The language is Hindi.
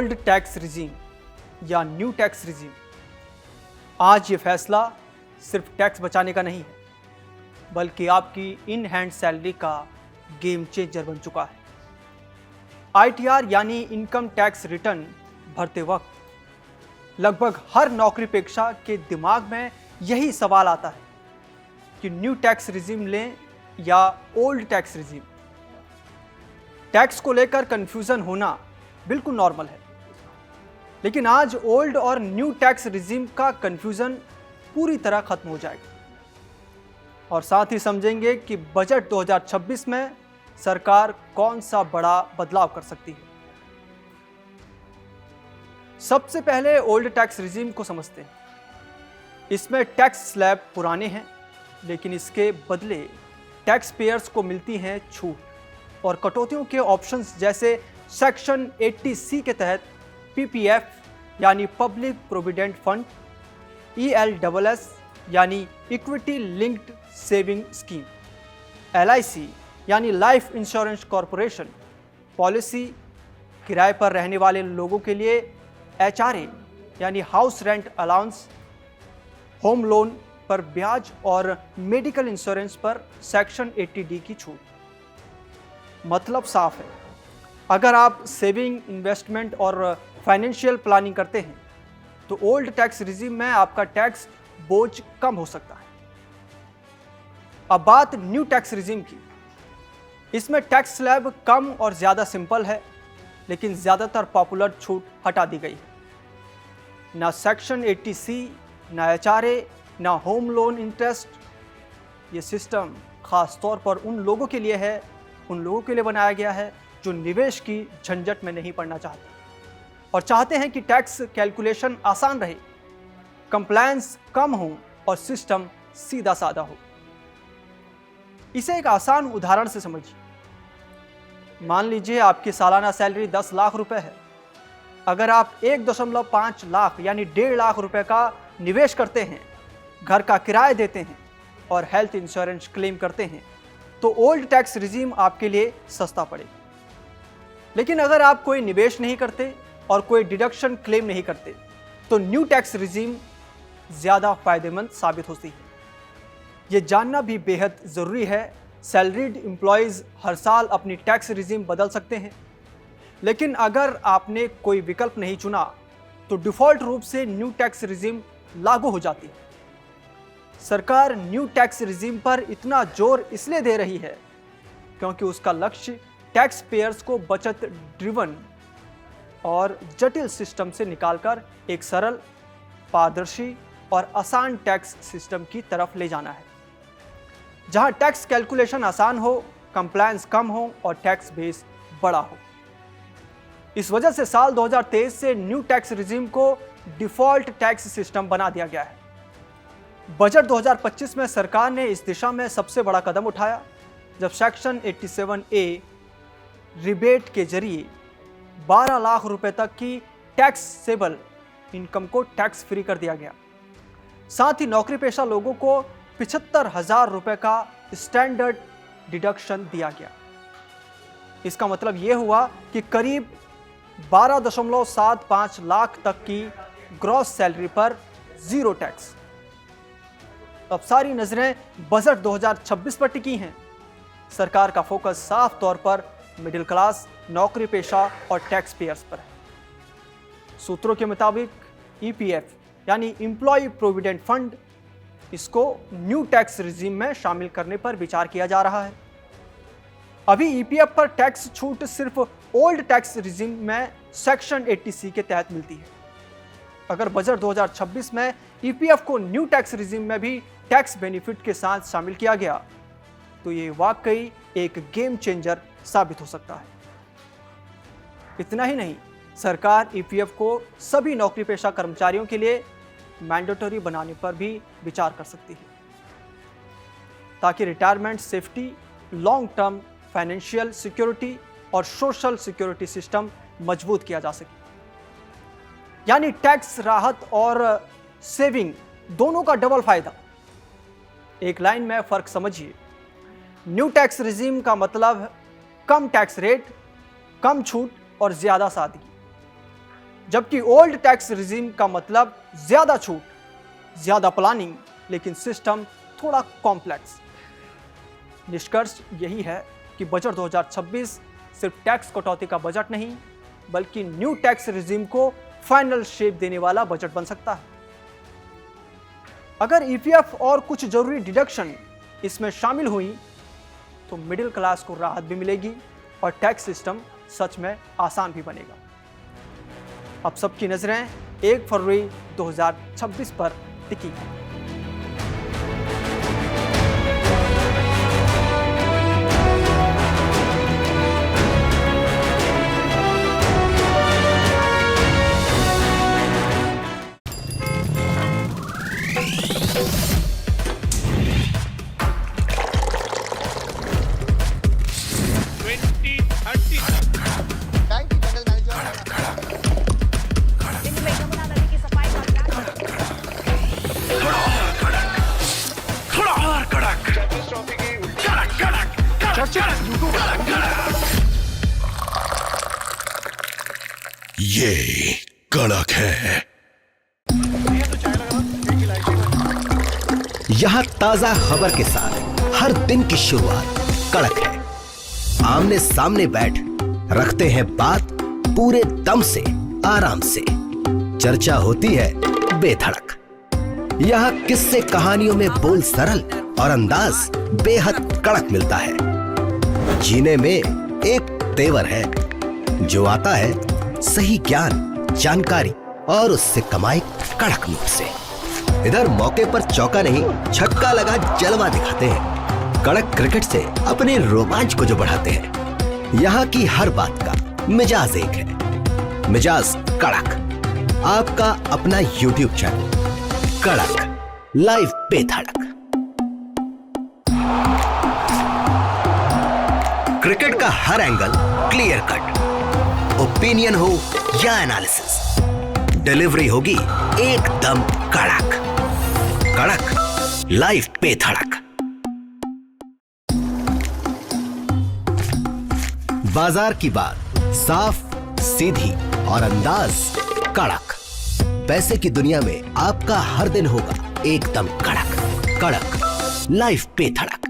ओल्ड टैक्स रिजीम या न्यू टैक्स रिजीम, आज ये फैसला सिर्फ टैक्स बचाने का नहीं है, बल्कि आपकी इन हैंड सैलरी का गेम चेंजर बन चुका है। आईटीआर यानी इनकम टैक्स रिटर्न भरते वक्त लगभग हर नौकरीपेक्षा के दिमाग में यही सवाल आता है कि न्यू टैक्स रिजीम लें या ओल्ड टैक्स रिजीम। टैक्स को लेकर कंफ्यूजन होना बिल्कुल नॉर्मल है, लेकिन आज ओल्ड और न्यू टैक्स रिजीम का कंफ्यूजन पूरी तरह खत्म हो जाएगा और साथ ही समझेंगे कि बजट 2026 में सरकार कौन सा बड़ा बदलाव कर सकती है। सबसे पहले ओल्ड टैक्स रिजीम को समझते हैं। इसमें टैक्स स्लैब पुराने हैं, लेकिन इसके बदले टैक्स पेयर्स को मिलती हैं छूट और कटौतियों के ऑप्शंस, जैसे सेक्शन 80C के तहत पीपीएफ यानी पब्लिक प्रोविडेंट फंड, ELSS यानी equity linked saving scheme, LIC यानी लाइफ इंश्योरेंस कॉरपोरेशन पॉलिसी, किराए पर रहने वाले लोगों के लिए HRA यानी house rent allowance, home loan पर ब्याज और मेडिकल इंश्योरेंस पर सेक्शन 80D की छूट। मतलब साफ है, अगर आप सेविंग, इन्वेस्टमेंट और फाइनेंशियल प्लानिंग करते हैं तो ओल्ड टैक्स रिजीम में आपका टैक्स बोझ कम हो सकता है। अब बात न्यू टैक्स रिजीम की। इसमें टैक्स स्लैब कम और ज़्यादा सिंपल है, लेकिन ज़्यादातर पॉपुलर छूट हटा दी गई है। ना सेक्शन 80C, ना HRA, ना होम लोन इंटरेस्ट। ये सिस्टम खास तौर पर उन लोगों के लिए है, उन लोगों के लिए बनाया गया है जो निवेश की झंझट में नहीं पड़ना चाहते और चाहते हैं कि टैक्स कैलकुलेशन आसान रहे, कंप्लायंस कम हो और सिस्टम सीधा साधा हो। इसे एक आसान उदाहरण से समझिए। मान लीजिए आपकी सालाना सैलरी 10 लाख रुपए है। अगर आप 1.5 लाख यानी 1.5 लाख रुपए का निवेश करते हैं, घर का किराया देते हैं और हेल्थ इंश्योरेंस क्लेम करते हैं, तो ओल्ड टैक्स रिजीम आपके लिए सस्ता पड़ेगा। लेकिन अगर आप कोई निवेश नहीं करते और कोई डिडक्शन क्लेम नहीं करते, तो न्यू टैक्स रिजीम ज़्यादा फायदेमंद साबित होती है। ये जानना भी बेहद ज़रूरी है, सैलरीड एम्प्लॉयज़ हर साल अपनी टैक्स रिजीम बदल सकते हैं, लेकिन अगर आपने कोई विकल्प नहीं चुना तो डिफ़ॉल्ट रूप से न्यू टैक्स रिजीम लागू हो जाती है। सरकार न्यू टैक्स रिजीम पर इतना जोर इसलिए दे रही है क्योंकि उसका लक्ष्य टैक्स पेयर्स को बचत ड्रिवन और जटिल सिस्टम से निकालकर एक सरल, पारदर्शी और आसान टैक्स सिस्टम की तरफ ले जाना है, जहां टैक्स कैलकुलेशन आसान हो, कंप्लायंस कम हो और टैक्स बेस बड़ा हो। इस वजह से साल 2023 से न्यू टैक्स रिजीम को डिफ़ॉल्ट टैक्स सिस्टम बना दिया गया है। बजट 2025 में सरकार ने इस दिशा में सबसे बड़ा कदम उठाया, जब सेक्शन 87A रिबेट के जरिए 12 लाख रुपए तक की टैक्सेबल इनकम को टैक्स फ्री कर दिया गया। साथ ही नौकरी पेशा लोगों को 75,000 रुपए का स्टैंडर्ड डिडक्शन दिया गया। इसका मतलब यह हुआ कि करीब 12.75 लाख तक की ग्रॉस सैलरी पर जीरो टैक्स। अब सारी नजरें बजट 2026 पर टिकी हैं। सरकार का फोकस साफ तौर पर मिडिल क्लास, नौकरी पेशा और टैक्स पेयर्स पर है। सूत्रों के मुताबिक EPF यानी एम्प्लॉय प्रोविडेंट फंड, इसको न्यू टैक्स रिजीम में शामिल करने पर विचार किया जा रहा है। अभी EPF पर टैक्स छूट सिर्फ ओल्ड टैक्स रिजीम में सेक्शन 80C के तहत मिलती है। अगर बजट 2026 में EPF को न्यू टैक्स रिजीम में भी टैक्स बेनिफिट के साथ शामिल किया गया, तो ये वाकई एक गेम चेंजर साबित हो सकता है। इतना ही नहीं, सरकार EPF को सभी नौकरी पेशा कर्मचारियों के लिए मैंडेटरी बनाने पर भी विचार कर सकती है, ताकि retirement safety, long term financial security और सोशल सिक्योरिटी सिस्टम मजबूत किया जा सके। यानी टैक्स राहत और सेविंग दोनों का डबल फायदा। एक लाइन में फर्क समझिए। न्यू टैक्स रिजीम का मतलब कम टैक्स रेट, कम छूट और ज्यादा सादगी। जबकि ओल्ड टैक्स रिजीम का मतलब ज्यादा छूट, ज्यादा प्लानिंग, लेकिन सिस्टम थोड़ा कॉम्प्लेक्स। निष्कर्ष यही है कि बजट 2026 सिर्फ टैक्स कटौती का बजट नहीं, बल्कि न्यू टैक्स रिजीम को फाइनल शेप देने वाला बजट बन सकता है। अगर ईपीएफ और कुछ जरूरी डिडक्शन इसमें शामिल हुई तो मिडिल क्लास को राहत भी मिलेगी और टैक्स सिस्टम सच में आसान भी बनेगा। अब सबकी नजरें 1 फरवरी 2026 पर टिकी हैं। ये कड़क है। यहां ताजा खबर के साथ हर दिन की शुरुआत कड़क है। आमने सामने बैठ रखते हैं बात पूरे दम से, आराम से। चर्चा होती है बेधड़क। यहां किस्से कहानियों में बोल सरल और अंदाज बेहद कड़क मिलता है। जीने में एक तेवर है जो आता है सही ज्ञान, जानकारी और उससे कमाई कड़क नोट से। इधर मौके पर चौका नहीं, छक्का लगा जलवा दिखाते हैं। कड़क क्रिकेट से अपने रोमांच को जो बढ़ाते हैं। यहाँ की हर बात का मिजाज एक है, मिजाज कड़क। आपका अपना YouTube चैनल कड़क लाइव बेधड़क। क्रिकेट का हर एंगल क्लियर कट, ओपिनियन हो या एनालिसिस, डिलीवरी होगी एकदम कड़क। कड़क लाइव पे धड़क। बाजार की बात साफ, सीधी और अंदाज कड़क। पैसे की दुनिया में आपका हर दिन होगा एकदम कड़क। कड़क लाइव पे धड़क।